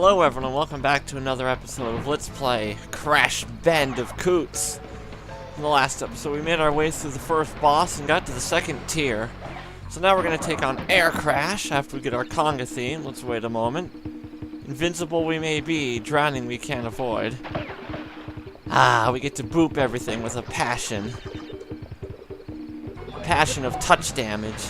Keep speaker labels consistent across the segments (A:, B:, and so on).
A: Hello everyone and welcome back to another episode of Let's Play Crash Bandicoots. In the last episode we made our way through the first boss and got to the second tier. So now we're going to take on Air Crash after we get our conga theme. Let's wait a moment. Invincible we may be, drowning we can't avoid. We get to boop everything with a passion. Passion of touch damage.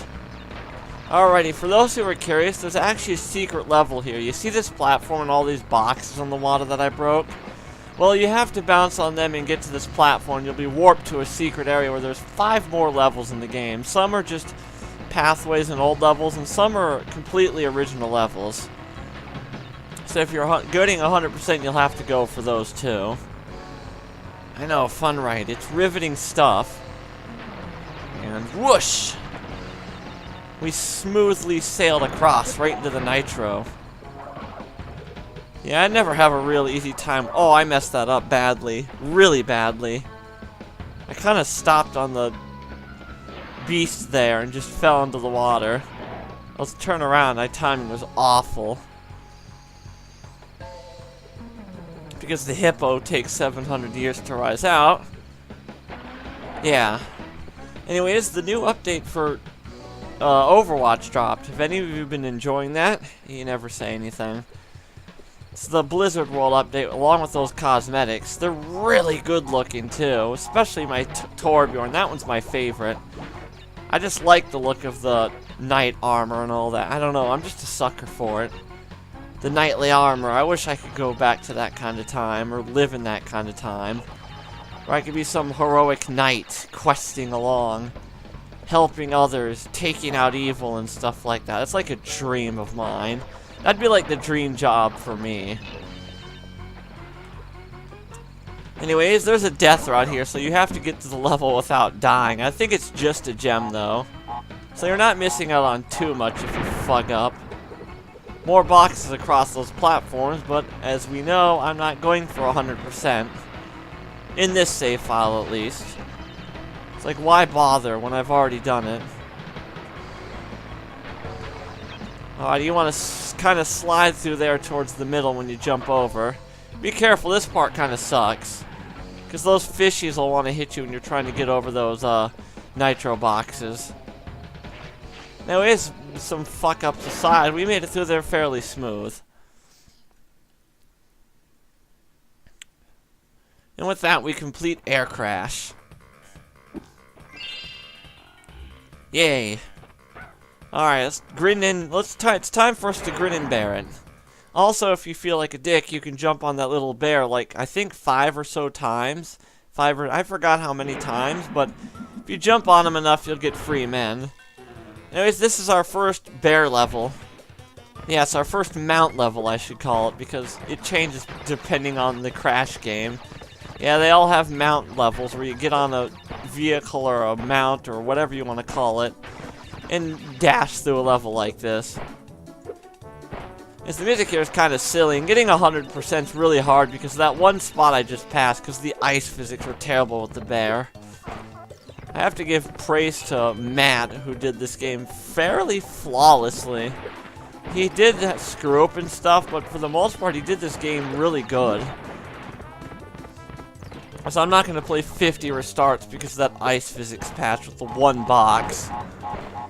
A: Alrighty, for those who are curious, there's actually a secret level here. You see this platform and all these boxes on the water that I broke? Well, you have to bounce on them and get to this platform. You'll be warped to a secret area where there's 5 more levels in the game. Some are just pathways and old levels, and some are completely original levels. So if you're getting 100%, you'll have to go for those too. I know, fun ride. It's riveting stuff. And whoosh! We smoothly sailed across right into the nitro. Yeah, I never have a real easy time. Oh, I messed that up badly. Really badly. I kind of stopped on the beast there and just fell into the water. Let's turn around. My timing was awful. Because the hippo takes 700 years to rise out. Yeah. Anyways, the new update for Overwatch dropped. Have any of you been enjoying that? You never say anything. It's the Blizzard World update along with those cosmetics. They're really good looking too, especially my Torbjorn. That one's my favorite. I just like the look of the knight armor and all that. I don't know, I'm just a sucker for it. The knightly armor. I wish I could go back to that kind of time or live in that kind of time. Where I could be some heroic knight questing along, helping others, taking out evil and stuff like that. It's like a dream of mine. That'd be like the dream job for me. Anyways, there's a death rod here, so you have to get to the level without dying. I think it's just a gem though. So you're not missing out on too much if you fuck up. More boxes across those platforms, but as we know, I'm not going for 100%. In this save file at least. It's like, why bother when I've already done it? Alright, you want to kind of slide through there towards the middle when you jump over. Be careful, this part kind of sucks. Because those fishies will want to hit you when you're trying to get over those nitro boxes. Now, is some fuck ups aside, we made it through there fairly smooth. And with that, we complete Air Crash. Yay. Alright, it's time for us to Grignon Baron. Also, if you feel like a dick, you can jump on that little bear like, I think 5 or so times. I forgot how many times, but if you jump on him enough, you'll get free men. Anyways, this is our first bear level. Yeah, it's our first mount level, I should call it, because it changes depending on the Crash game. Yeah, they all have mount levels where you get on a vehicle or a mount or whatever you want to call it and dash through a level like this. The music here is kind of silly, and getting 100% is really hard because of that one spot I just passed because the ice physics were terrible with the bear. I have to give praise to Matt, who did this game fairly flawlessly. He did screw up and stuff, but for the most part he did this game really good. So I'm not going to play 50 restarts because of that ice physics patch with the one box.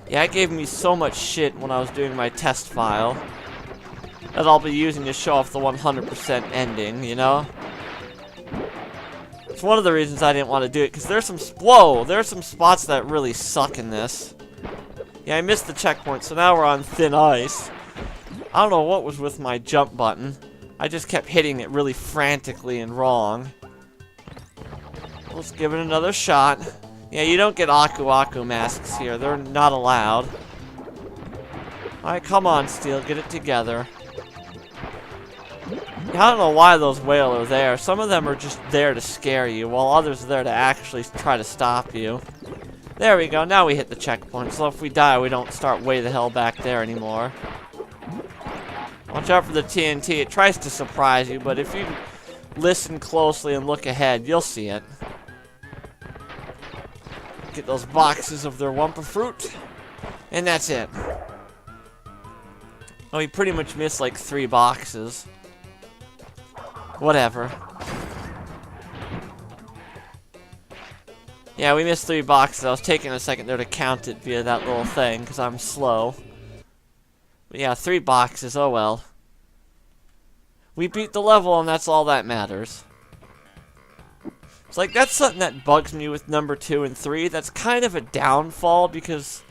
A: Yeah, it gave me so much shit when I was doing my test file that I'll be using to show off the 100% ending, you know? It's one of the reasons I didn't want to do it, because there's some... Whoa! There's some spots that really suck in this. Yeah, I missed the checkpoint, so now we're on thin ice. I don't know what was with my jump button. I just kept hitting it really frantically and wrong. Let's give it another shot. Yeah, you don't get Aku Aku masks here. They're not allowed. Alright, come on, Steel. Get it together. Yeah, I don't know why those whale are there. Some of them are just there to scare you, while others are there to actually try to stop you. There we go. Now we hit the checkpoint. So if we die, we don't start way the hell back there anymore. Watch out for the TNT. It tries to surprise you, but if you listen closely and look ahead, you'll see it. Get those boxes of their Wumpa fruit. And that's it. Oh, he pretty much missed like 3 boxes. Whatever. Yeah, we missed 3 boxes. I was taking a second there to count it via that little thing, because I'm slow. But yeah, 3 boxes, oh well. We beat the level, and that's all that matters. It's like, that's something that bugs me with number 2 and 3. That's kind of a downfall, because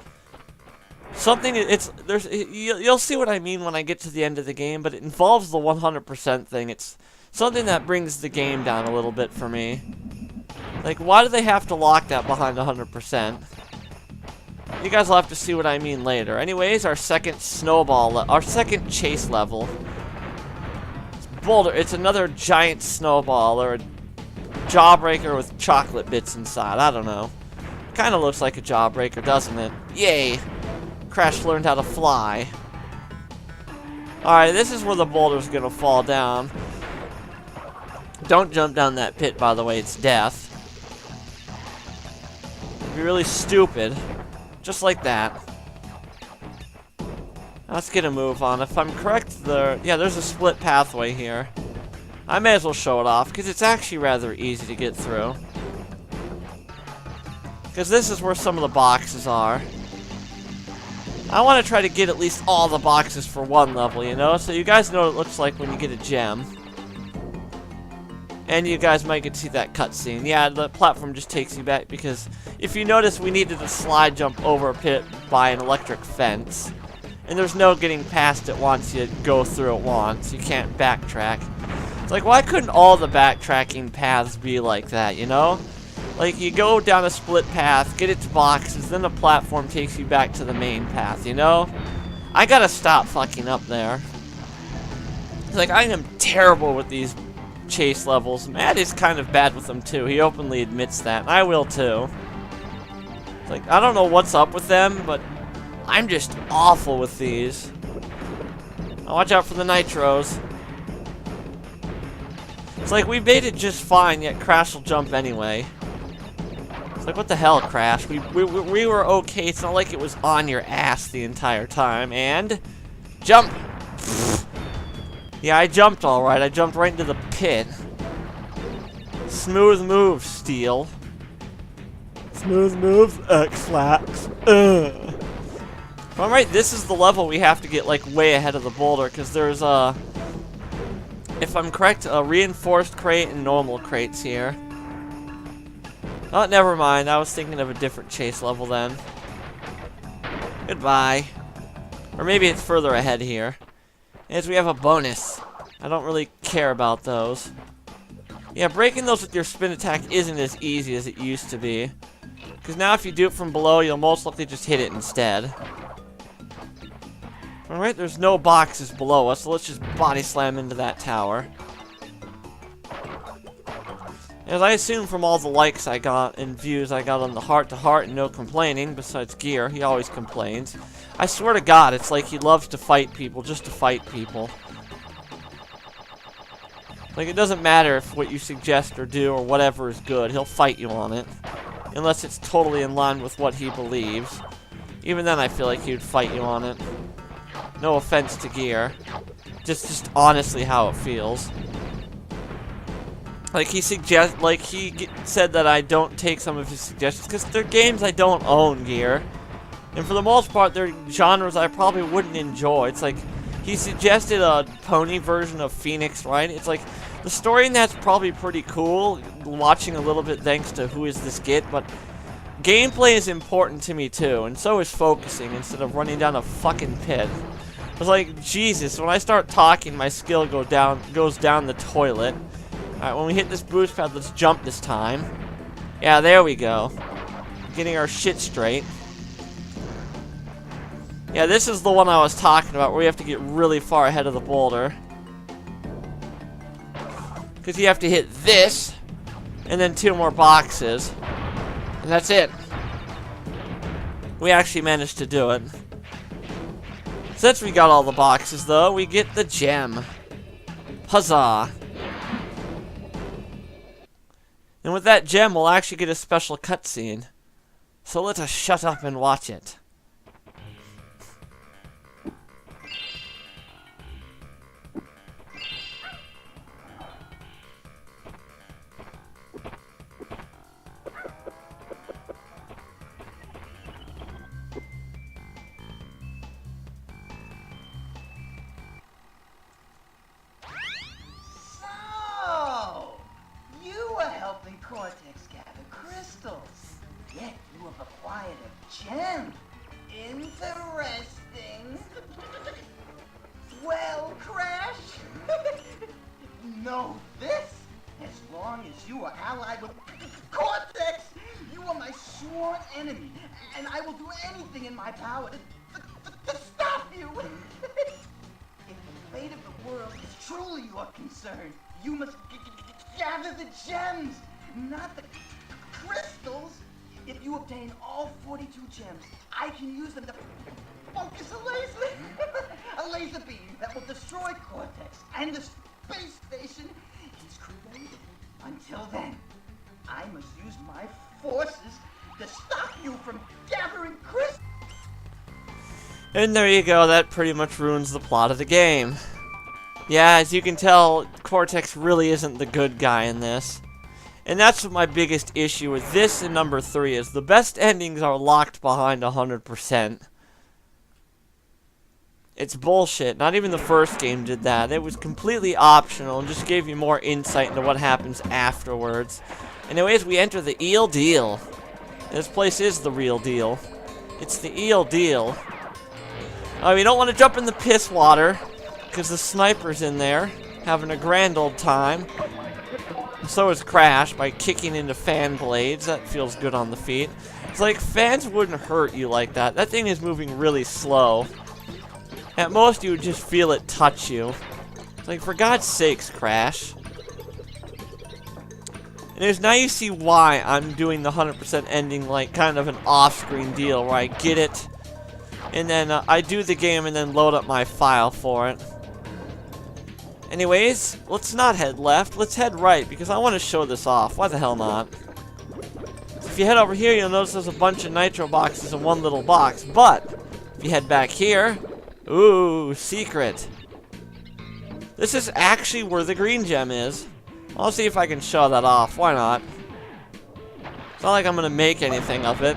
A: you'll see what I mean when I get to the end of the game, but it involves the 100% thing. It's something that brings the game down a little bit for me. Like, why do they have to lock that behind 100%? You guys will have to see what I mean later. Anyways, our second chase level. It's Boulder. It's another giant snowball, or a jawbreaker with chocolate bits inside. I don't know. Kind of looks like a jawbreaker, doesn't it? Yay! Crash learned how to fly. Alright, this is where the boulder's gonna fall down. Don't jump down that pit, by the way. It's death. It'd be really stupid. Just like that. Let's get a move on. If I'm correct, there's a split pathway here. I may as well show it off, because it's actually rather easy to get through. Because this is where some of the boxes are. I want to try to get at least all the boxes for one level, you know? So you guys know what it looks like when you get a gem. And you guys might get to see that cutscene. Yeah, the platform just takes you back, because if you notice, we needed a slide jump over a pit by an electric fence. And there's no getting past it once you go through it once. You can't backtrack. It's like, why couldn't all the backtracking paths be like that, you know? Like, you go down a split path, get it to boxes, then the platform takes you back to the main path, you know? I gotta stop fucking up there. It's like, I am terrible with these chase levels. Matt is kind of bad with them, too. He openly admits that, and I will, too. It's like, I don't know what's up with them, but I'm just awful with these. Now watch out for the nitros. It's like, we made it just fine, yet Crash will jump anyway. It's like, what the hell, Crash? We were okay. It's not like it was on your ass the entire time. And jump! Yeah, I jumped alright. I jumped right into the pit. Smooth move, Steel. Smooth moves, X-Lax. Alright, this is the level we have to get, like, way ahead of the boulder, because there's, if I'm correct, a reinforced crate and normal crates here. Oh, never mind. I was thinking of a different chase level then. Goodbye. Or maybe it's further ahead here. As we have a bonus. I don't really care about those. Yeah, breaking those with your spin attack isn't as easy as it used to be. Because now if you do it from below, you'll most likely just hit it instead. Alright, there's no boxes below us, so let's just body slam into that tower. As I assume from all the likes I got and views I got on the heart-to-heart and no complaining, besides Gear, he always complains. I swear to God, it's like he loves to fight people just to fight people. Like, it doesn't matter if what you suggest or do or whatever is good, he'll fight you on it. Unless it's totally in line with what he believes. Even then I feel like he would fight you on it. No offense to Gear. Just honestly how it feels. Like, he said that I don't take some of his suggestions because they're games I don't own, Gear. And for the most part, they're genres I probably wouldn't enjoy. It's like, he suggested a pony version of Phoenix, right? It's like, the story in that's probably pretty cool, watching a little bit thanks to Who Is This Git, but gameplay is important to me too, and so is focusing instead of running down a fucking pit. It's like, Jesus, when I start talking, my skill goes down the toilet. Alright, when we hit this boost pad, let's jump this time. Yeah, there we go. Getting our shit straight. Yeah, this is the one I was talking about, where we have to get really far ahead of the boulder. Because you have to hit this, and then 2 more boxes. And that's it. We actually managed to do it. Since we got all the boxes, though, we get the gem. Huzzah! And with that gem, we'll actually get a special cutscene. So let us shut up and watch it.
B: know this? As long as you are allied with Cortex, you are my sworn enemy, and I will do anything in my power to stop you. If the fate of the world is truly your concern, you must gather the gems, not the crystals. If you obtain all 42 gems, I can use them to focus a laser beam that will destroy Cortex and the space station he's created. Until then, I must use my forces to stop you from gathering crystals.
A: And there you go, that pretty much ruins the plot of the game. Yeah, as you can tell, Cortex really isn't the good guy in this. And that's what my biggest issue with this and number 3 is. The best endings are locked behind 100%. It's bullshit. Not even the first game did that. It was completely optional and just gave you more insight into what happens afterwards. Anyways, we enter the Eel Deal. This place is the real deal. It's the Eel Deal. Oh, we don't want to jump in the piss water, because the sniper's in there, having a grand old time. So is Crash by kicking into fan blades. That feels good on the feet. It's like fans wouldn't hurt you like that. That thing is moving really slow. At most, you would just feel it touch you. It's like, for God's sakes, Crash. And now you see why I'm doing the 100% ending like kind of an off-screen deal, where I get it, and then I do the game and then load up my file for it. Anyways, let's not head left, let's head right, because I want to show this off. Why the hell not? So if you head over here, you'll notice there's a bunch of nitro boxes in one little box, but if you head back here, ooh, secret. This is actually where the green gem is. I'll see if I can show that off. Why not? It's not like I'm gonna make anything of it.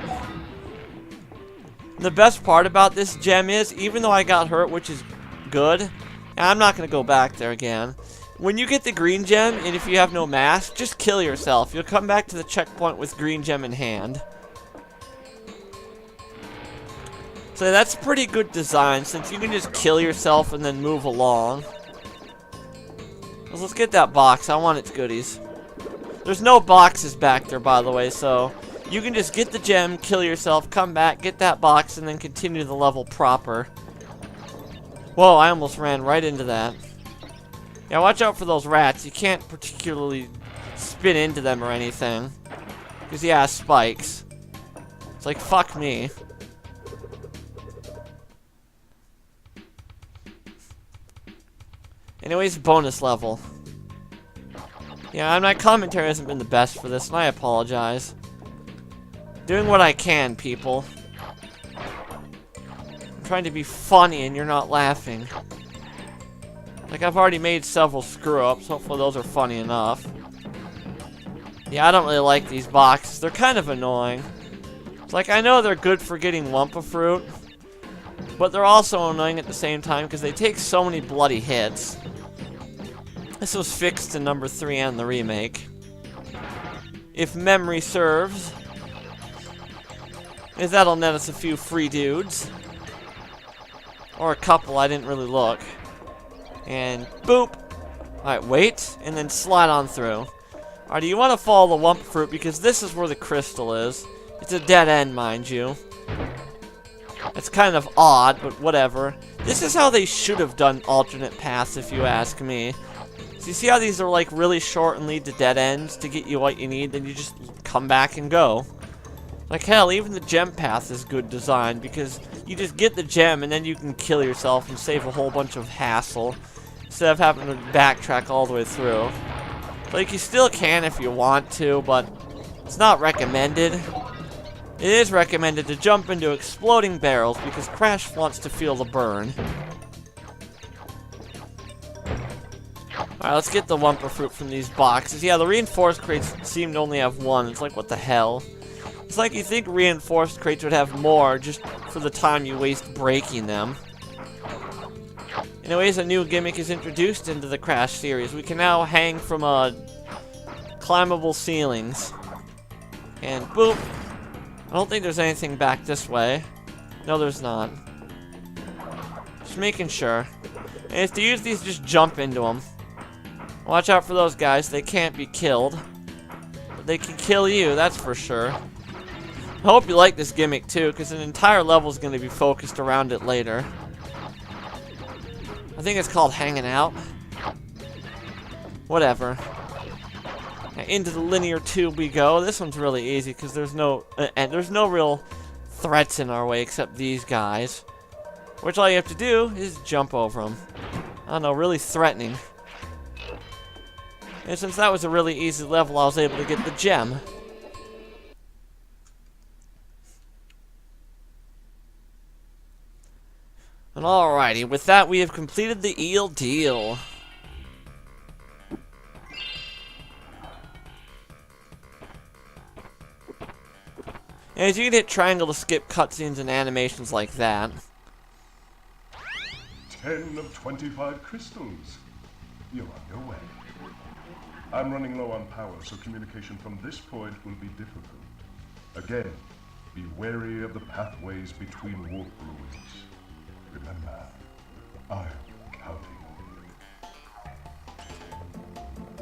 A: The best part about this gem is, even though I got hurt, which is good, I'm not gonna go back there again. When you get the green gem, and if you have no mask, just kill yourself. You'll come back to the checkpoint with green gem in hand. So that's pretty good design, since you can just kill yourself and then move along. So let's get that box. I want its goodies. There's no boxes back there, by the way, so you can just get the gem, kill yourself, come back, get that box, and then continue the level proper. Whoa, I almost ran right into that. Yeah, watch out for those rats. You can't particularly spin into them or anything. Because, yeah, spikes. It's like, fuck me. Anyways, bonus level. Yeah, my commentary hasn't been the best for this, and I apologize. Doing what I can, people. I'm trying to be funny, and you're not laughing. Like, I've already made several screw-ups. Hopefully those are funny enough. Yeah, I don't really like these boxes. They're kind of annoying. It's like, I know they're good for getting Lumpa Fruit, but they're also annoying at the same time because they take so many bloody hits. This was fixed in number 3 and the remake, if memory serves. Because that'll net us a few free dudes. Or a couple, I didn't really look. And boop. Alright, wait, and then slide on through. Alright, do you want to follow the Lump Fruit? Because this is where the crystal is. It's a dead end, mind you. It's kind of odd, but whatever. This is how they should have done alternate paths, if you ask me. So you see how these are like really short and lead to dead ends to get you what you need, then you just come back and go. Like hell, even the gem path is good design because you just get the gem and then you can kill yourself and save a whole bunch of hassle instead of having to backtrack all the way through. Like you still can if you want to, but it's not recommended. It is recommended to jump into exploding barrels because Crash wants to feel the burn. Alright, let's get the Lumpa Fruit from these boxes. Yeah, the reinforced crates seem to only have one. It's like, what the hell? It's like you think reinforced crates would have more just for the time you waste breaking them. Anyways, a new gimmick is introduced into the Crash series. We can now hang from climbable ceilings. And boop. I don't think there's anything back this way. No, there's not. Just making sure. And if to use these, just jump into them. Watch out for those guys. They can't be killed. But they can kill you, that's for sure. I hope you like this gimmick too, because an entire level is going to be focused around it later. I think it's called Hanging Out. Whatever. Now, into the linear tube we go. This one's really easy because there's no real threats in our way except these guys. Which all you have to do is jump over them. I don't know, really threatening. And since that was a really easy level, I was able to get the gem. And alrighty, with that we have completed the Eel Deal. And you can hit triangle to skip cutscenes and animations like that.
C: 10 of 25 crystals. You're on your way. I'm running low on power, so communication from this point will be difficult. Again, be wary of the pathways between warp ruins. Remember, I'm counting on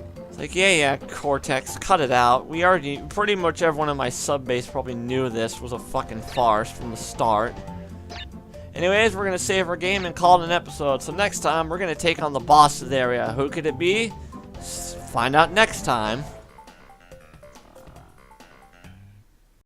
C: you.
A: It's like, yeah, Cortex, cut it out. We already, pretty much everyone in my sub-base probably knew this was a fucking farce from the start. Anyways, we're going to save our game and call it an episode. So next time, we're going to take on the boss of the area. Who could it be? Find out next time.